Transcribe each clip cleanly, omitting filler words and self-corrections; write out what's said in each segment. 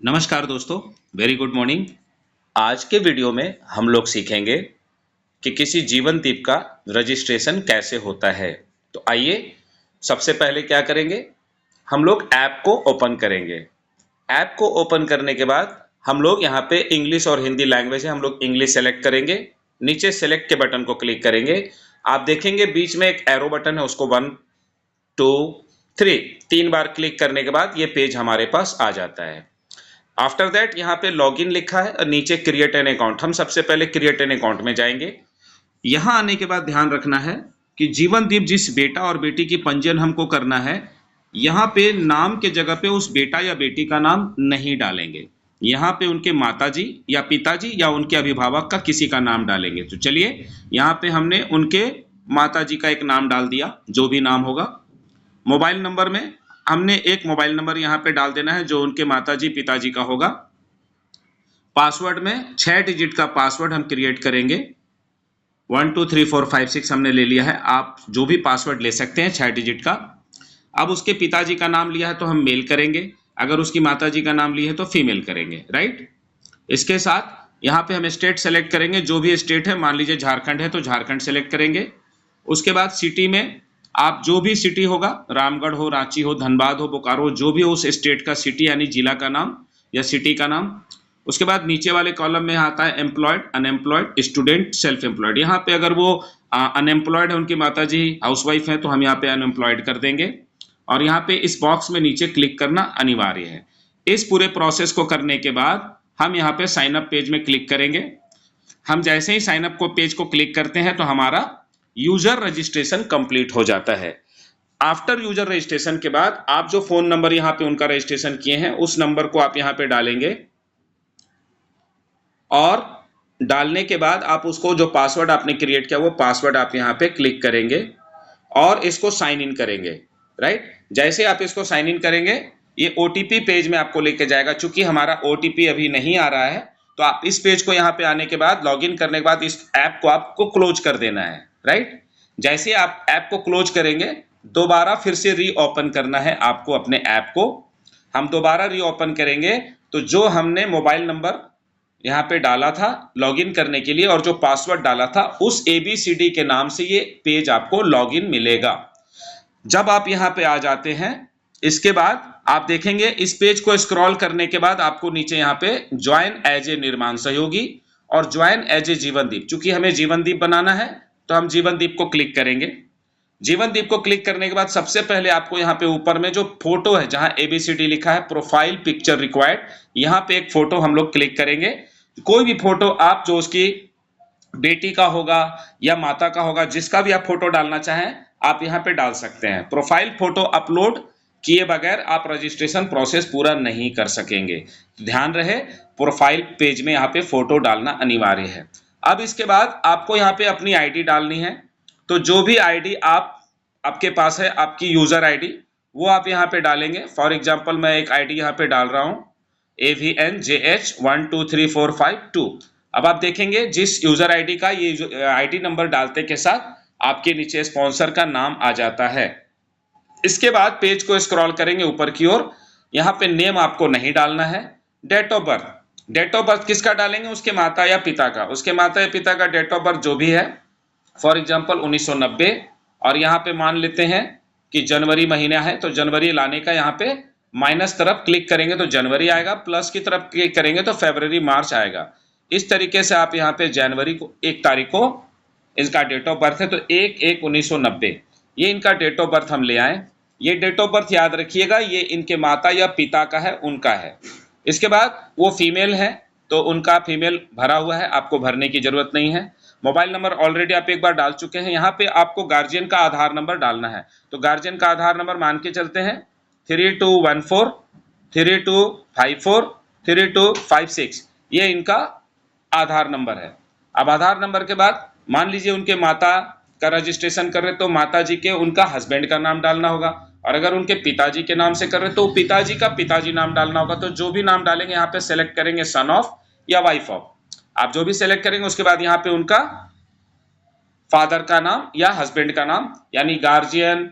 नमस्कार दोस्तों, very good morning. आज के वीडियो में हम लोग सीखेंगे कि किसी जीवन दीप का रजिस्ट्रेशन कैसे होता है। तो आइए सबसे पहले क्या करेंगे, हम लोग ऐप को ओपन करेंगे। ऐप को ओपन करने के बाद हम लोग यहाँ पे इंग्लिश और हिंदी लैंग्वेज है, हम लोग इंग्लिश सेलेक्ट करेंगे। नीचे सेलेक्ट के बटन को क्लिक करेंगे। आप देखेंगे बीच में एक एरो बटन है, उसको 1 2 3 3 बार क्लिक करने के बाद ये पेज हमारे पास आ जाता है। आफ्टर दैट यहाँ पे लॉगिन लिखा है और नीचे क्रिएट एन अकाउंट। हम सबसे पहले क्रिएट एन अकाउंट में जाएंगे। यहाँ आने के बाद ध्यान रखना है कि जीवनदीप जिस बेटा और बेटी की पंजीयन हमको करना है, यहाँ पे नाम के जगह पे उस बेटा या बेटी का नाम नहीं डालेंगे। यहाँ पे उनके माताजी या पिताजी या उनके अभिभावक का किसी का नाम डालेंगे। तो चलिए, यहाँ पे हमने उनके माताजी का एक नाम डाल दिया, जो भी नाम होगा। मोबाइल नंबर में हमने एक मोबाइल नंबर यहाँ पे डाल देना है जो उनके माताजी पिताजी का होगा। पासवर्ड में 6 डिजिट का पासवर्ड हम क्रिएट करेंगे। 1 2 3 4 5 6 हमने ले लिया है। आप जो भी पासवर्ड ले सकते हैं 6 डिजिट का। अब उसके पिताजी का नाम लिया है तो हम मेल करेंगे, अगर उसकी माताजी का नाम लिया है तो फीमेल करेंगे, राइट। इसके साथ यहाँ पे हम स्टेट सेलेक्ट करेंगे, जो भी स्टेट है, मान लीजिए झारखंड है तो झारखंड सेलेक्ट करेंगे। उसके बाद सिटी में आप जो भी सिटी होगा, रामगढ़ हो, रांची हो, धनबाद हो, बोकारो हो, जो भी हो उस स्टेट का सिटी यानी जिला का नाम या सिटी का नाम। उसके बाद नीचे वाले कॉलम में आता है employed, unemployed, student, self employed. यहाँ पे अगर वो अनएम्प्लॉयड है, उनकी माताजी हाउसवाइफ है, तो हम यहाँ पे अनएम्प्लॉयड कर देंगे। और यहाँ पे इस बॉक्स में नीचे क्लिक करना अनिवार्य है। इस पूरे प्रोसेस को करने के बाद हम यहाँ पे साइन अप पेज में क्लिक करेंगे। हम जैसे ही साइन अप को पेज को क्लिक करते हैं तो हमारा यूजर रजिस्ट्रेशन कंप्लीट हो जाता है। आफ्टर यूजर रजिस्ट्रेशन के बाद आप जो फोन नंबर यहाँ पे उनका रजिस्ट्रेशन किए हैं उस नंबर को आप यहाँ पे डालेंगे और डालने के बाद आप उसको जो पासवर्ड आपने क्रिएट किया वो पासवर्ड आप यहाँ पे क्लिक करेंगे और इसको साइन इन करेंगे, राइट। जैसे आप इसको साइन इन करेंगे ये ओटीपी पेज में आपको लेके जाएगा। चूंकि हमारा ओटीपी अभी नहीं आ रहा है तो आप इस पेज को यहाँ पे आने के बाद, लॉगिन करने के बाद इस ऐप को आपको क्लोज कर देना है, राइट। जैसे आप ऐप को क्लोज करेंगे दोबारा फिर से रीओपन करना है आपको अपने ऐप को। हम दोबारा रीओपन करेंगे तो जो हमने मोबाइल नंबर यहाँ पे डाला था लॉगिन करने के लिए और जो पासवर्ड डाला था उस ABCD के नाम से ये पेज आपको लॉगिन मिलेगा। जब आप यहाँ पे आ जाते हैं इसके बाद आप देखेंगे इस पेज को स्क्रॉल करने के बाद आपको नीचे यहाँ पे ज्वाइन एज ए निर्माण सहयोगी और ज्वाइन एज ए जीवनदीप, चूंकि हमें जीवनदीप बनाना है तो हम जीवनदीप को क्लिक करेंगे। जीवनदीप को क्लिक करने के बाद सबसे पहले आपको यहाँ पे ऊपर में जो फोटो है जहां ABCD लिखा है प्रोफाइल पिक्चर रिक्वायर्ड, यहाँ पे एक फोटो हम लोग क्लिक करेंगे। कोई भी फोटो आप जो उसकी बेटी का होगा या माता का होगा, जिसका भी आप फोटो डालना चाहें आप यहाँ पे डाल सकते हैं। प्रोफाइल फोटो अपलोड किए बगैर आप रजिस्ट्रेशन प्रोसेस पूरा नहीं कर सकेंगे। ध्यान रहे प्रोफाइल पेज में यहाँ पे फोटो डालना अनिवार्य है। अब इसके बाद आपको यहाँ पे अपनी आईडी डालनी है। तो जो भी आईडी आपके पास है, आपकी यूजर आईडी, वो आप यहाँ पे डालेंगे। फॉर एग्जांपल मैं एक आईडी यहाँ पे डाल रहा हूँ AVNJH123452। अब आप देखेंगे जिस यूजर आईडी का ये आईडी नंबर डालते के साथ आपके नीचे स्पॉन्सर का नाम आ जाता है। इसके बाद पेज को स्क्रॉल करेंगे ऊपर की ओर, यहाँ पे नेम आपको नहीं डालना है। Date of birth, date of birth किसका डालेंगे, उसके माता या पिता का। उसके माता या पिता का डेट ऑफ बर्थ जो भी है, फॉर एग्जांपल 1990, और यहाँ पे मान लेते हैं कि जनवरी महीना है तो जनवरी लाने का यहाँ पे माइनस तरफ क्लिक करेंगे तो जनवरी आएगा, प्लस की तरफ क्लिक करेंगे तो फरवरी मार्च आएगा। इस तरीके से आप यहाँ पे जनवरी को 1 तारीख को इसका डेट ऑफ बर्थ है तो 1/1/1990 ये इनका डेट ऑफ बर्थ हम ले आए। ये डेट ऑफ बर्थ याद रखिएगा, ये इनके माता या पिता का है, उनका है। इसके बाद वो फीमेल है तो उनका फीमेल भरा हुआ है, आपको भरने की जरूरत नहीं है। मोबाइल नंबर ऑलरेडी आप एक बार डाल चुके हैं। यहाँ पे आपको गार्जियन का आधार नंबर डालना है। तो गार्जियन का आधार नंबर मान के चलते हैं 3214 3254 3256, ये इनका आधार नंबर है। अब आधार नंबर के बाद मान लीजिए उनके माता का रजिस्ट्रेशन कर रहे तो माता जी के उनका हस्बैंड का नाम डालना होगा, और अगर उनके पिताजी के नाम से कर रहे तो पिताजी का पिताजी नाम डालना होगा। तो जो भी नाम डालेंगे यहाँ पे सेलेक्ट करेंगे सन ऑफ या वाइफ ऑफ, आप जो भी सेलेक्ट करेंगे उसके बाद यहाँ पे उनका फादर का नाम या हस्बैंड का नाम, यानी guardian,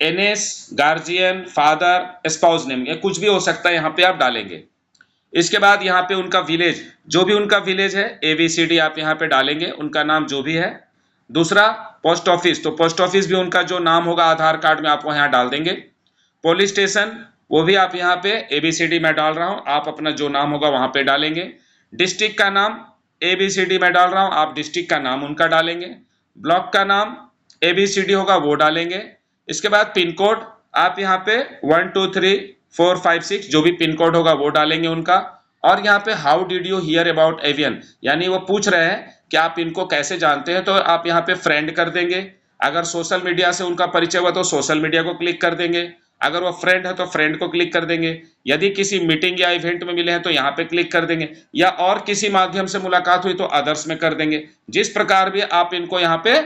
NS, guardian, father, spouse name, या कुछ भी हो सकता है यहाँ पे आप डालेंगे। इसके बाद यहाँ पे उनका विलेज, जो भी उनका विलेज है ABCD आप यहाँ पे डालेंगे, उनका नाम जो भी है। दूसरा पोस्ट ऑफिस, तो पोस्ट ऑफिस भी उनका जो नाम होगा आधार कार्ड में आप वो यहाँ डाल देंगे। पुलिस स्टेशन वो भी आप यहाँ पे ABCD में डाल रहा हूँ, आप अपना जो नाम होगा वहां पे डालेंगे। डिस्ट्रिक्ट का नाम ABCD में डाल रहा हूँ, आप डिस्ट्रिक्ट का नाम उनका डालेंगे। ब्लॉक का नाम ABCD होगा वो डालेंगे। इसके बाद पिन कोड आप यहाँ पे 1 2 3 4 5 6 जो भी पिन कोड होगा वो डालेंगे उनका। और यहाँ पे how did you here about avian, यानी वो पूछ रहे हैं कि आप इनको कैसे जानते हैं, तो आप यहाँ पे फ्रेंड कर देंगे। अगर सोशल मीडिया से उनका परिचय हुआ तो सोशल मीडिया को क्लिक कर देंगे, अगर वो फ्रेंड है तो फ्रेंड को क्लिक कर देंगे, यदि किसी मीटिंग या इवेंट में मिले हैं तो यहाँ पे क्लिक कर देंगे, या और किसी माध्यम से मुलाकात हुई तो अदर्स में कर देंगे। जिस प्रकार भी आप इनको यहाँ पे,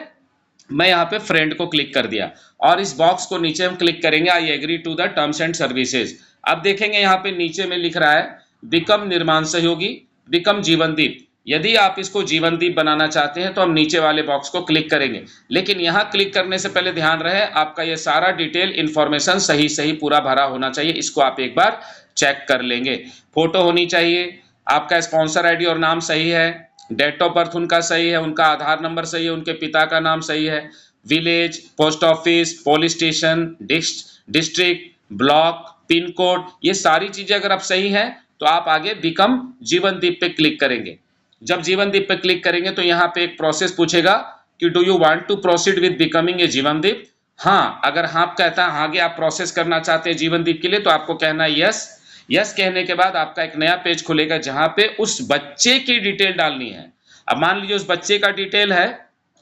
मैं यहाँ पे फ्रेंड को क्लिक कर दिया और इस बॉक्स को नीचे हम क्लिक करेंगे I agree to the terms and services. अब देखेंगे यहाँ पे नीचे में लिख रहा है बिकम निर्माण सहयोगी, बिकम जीवनदीप। यदि आप इसको जीवनदीप बनाना चाहते हैं तो हम नीचे वाले बॉक्स को क्लिक करेंगे, लेकिन यहाँ क्लिक करने से पहले ध्यान रहे आपका ये सारा डिटेल इंफॉर्मेशन सही सही पूरा भरा होना चाहिए, इसको आप एक बार चेक कर लेंगे। फोटो होनी चाहिए, आपका स्पॉन्सर आईडी और नाम सही है, डेट ऑफ बर्थ उनका सही है, उनका आधार नंबर सही है, उनके पिता का नाम सही है, village, post office, police station, district, block, pin code, ये सारी चीजें अगर आप सही हैं तो आप आगे बिकम जीवनदीप पे क्लिक करेंगे। जब जीवनदीप पे क्लिक करेंगे तो यहाँ पे एक प्रोसेस पूछेगा कि do you want to proceed with becoming a Jeevandeep. हाँ, अगर हाँ कहता है आगे आप प्रोसेस करना चाहते हैं जीवनदीप के लिए तो आपको कहना है यस। यस कहने के बाद आपका एक नया पेज खुलेगा जहां पे उस बच्चे की डिटेल डालनी है। अब मान लीजिए उस बच्चे का डिटेल है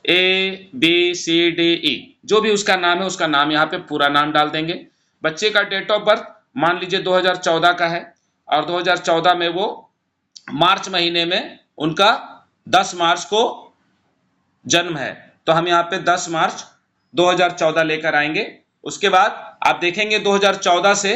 ABCDE, जो भी उसका नाम है उसका नाम यहाँ पे पूरा नाम डाल देंगे। बच्चे का डेट ऑफ बर्थ मान लीजिए 2014 का है और 2014 में वो मार्च महीने में उनका 10 मार्च को जन्म है, तो हम यहाँ पे 10 मार्च 2014 लेकर आएंगे। उसके बाद आप देखेंगे 2014 से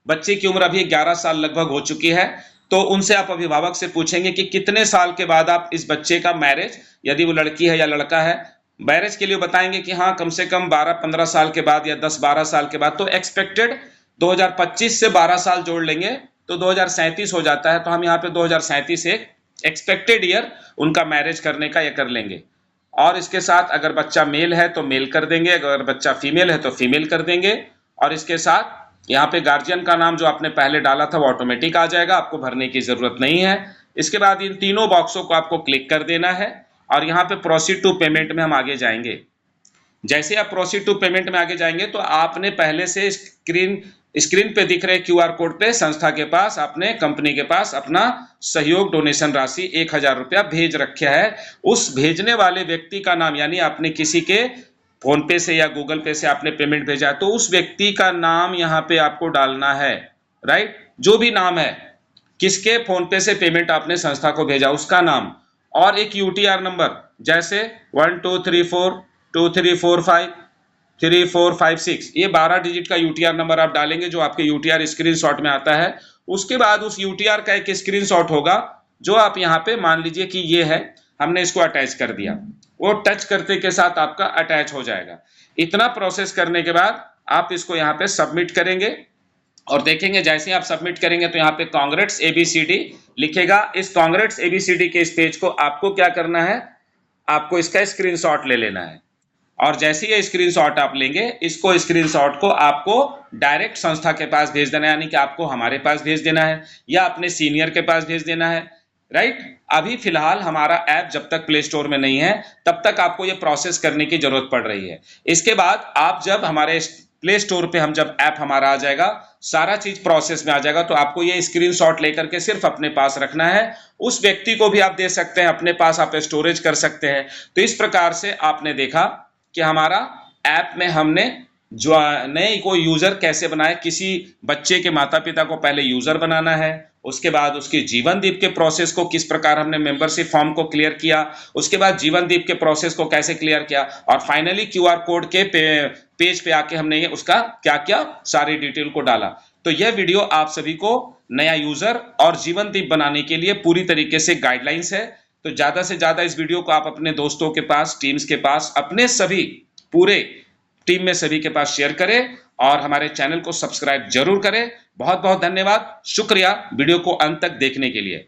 बच्चे की उम्र अभी 11 साल लगभग हो चुकी है, तो उनसे आप अभिभावक से पूछेंगे कि कितने साल के बाद आप इस बच्चे का मैरिज, यदि वो लड़की है या लड़का है, मैरिज के लिए बताएंगे कि हाँ कम से कम 12-15 साल के बाद या 10-12 साल के बाद। तो एक्सपेक्टेड 2025 से 12 साल जोड़ लेंगे तो 2037 हो जाता है, तो हम यहाँ पे 2037 एक एक्सपेक्टेड ईयर उनका मैरिज करने का ये कर लेंगे। और इसके साथ अगर बच्चा मेल है तो मेल कर देंगे, अगर बच्चा फीमेल है तो फीमेल कर देंगे। और इसके साथ यहाँ पे गार्जियन का नाम जो आपने पहले डाला था वो ऑटोमेटिक आ जाएगा, आपको भरने की जरूरत नहीं है। इसके बाद इन तीनों बॉक्सों को आपको क्लिक कर देना है और यहाँ पे प्रोसीड टू पेमेंट में हम आगे जाएंगे। जैसे आप प्रोसीड टू पेमेंट में आगे जाएंगे तो आपने पहले से स्क्रीन पे दिख रहे QR कोड पे संस्था के पास, अपने कंपनी के पास अपना सहयोग डोनेशन राशि 1000 रुपया भेज रखा है। उस भेजने वाले व्यक्ति का नाम, यानी आपने किसी के फोन पे से या गूगल पे से आपने पेमेंट भेजा है तो उस व्यक्ति का नाम यहाँ पे आपको डालना है, राइट। जो भी नाम है, किसके फोन पे से पेमेंट आपने संस्था को भेजा उसका नाम, और एक UTR नंबर, जैसे 1 2 3 4 2 3 4 5 3 4 5 6, ये 12 डिजिट का UTR नंबर आप डालेंगे जो आपके UTR स्क्रीनशॉट में आता है। उसके बाद उस UTR का एक स्क्रीनशॉट होगा जो आप यहाँ पे मान लीजिए कि ये है, हमने इसको अटैच कर दिया, वो टच करते के साथ आपका अटैच हो जाएगा। इतना प्रोसेस करने के बाद आप इसको यहाँ पे सबमिट करेंगे और देखेंगे जैसे आप सबमिट करेंगे तो यहाँ पे कांग्रेट्स ABCD लिखेगा। इस कांग्रेट्स ABCD के इस पेज को आपको क्या करना है, आपको इसका स्क्रीनशॉट ले लेना है और जैसे ये स्क्रीनशॉट आप लेंगे, इसको स्क्रीनशॉट को आपको डायरेक्ट संस्था के पास भेज देना है, यानी कि आपको हमारे पास भेज देना है या अपने सीनियर के पास भेज देना है, राइट। अभी फिलहाल हमारा ऐप जब तक प्ले स्टोर में नहीं है तब तक आपको ये प्रोसेस करने की जरूरत पड़ रही है। इसके बाद आप जब हमारे प्ले स्टोर पे जब ऐप हमारा आ जाएगा, सारा चीज प्रोसेस में आ जाएगा, तो आपको ये स्क्रीनशॉट लेकर के सिर्फ अपने पास रखना है। उस व्यक्ति को भी आप दे सकते हैं, अपने पास आप स्टोरेज कर सकते हैं। तो इस प्रकार से आपने देखा कि हमारा ऐप में हमने जो नए को यूजर कैसे बनाए। किसी बच्चे के माता पिता को पहले यूजर बनाना है, उसके बाद उसकी जीवनदीप के प्रोसेस को किस प्रकार हमने मेंबरशिप फॉर्म को क्लियर किया, उसके बाद जीवनदीप के प्रोसेस को कैसे क्लियर किया, और फाइनली QR कोड के पेज पे आके हमने ये उसका क्या क्या सारी डिटेल को डाला। तो यह वीडियो आप सभी को नया यूजर और जीवनदीप बनाने के लिए पूरी तरीके से गाइडलाइंस है। तो ज्यादा से ज्यादा इस वीडियो को आप अपने दोस्तों के पास, टीम्स के पास, अपने सभी पूरे टीम में सभी के पास शेयर करें और हमारे चैनल को सब्सक्राइब जरूर करें। बहुत बहुत धन्यवाद, शुक्रिया वीडियो को अंत तक देखने के लिए।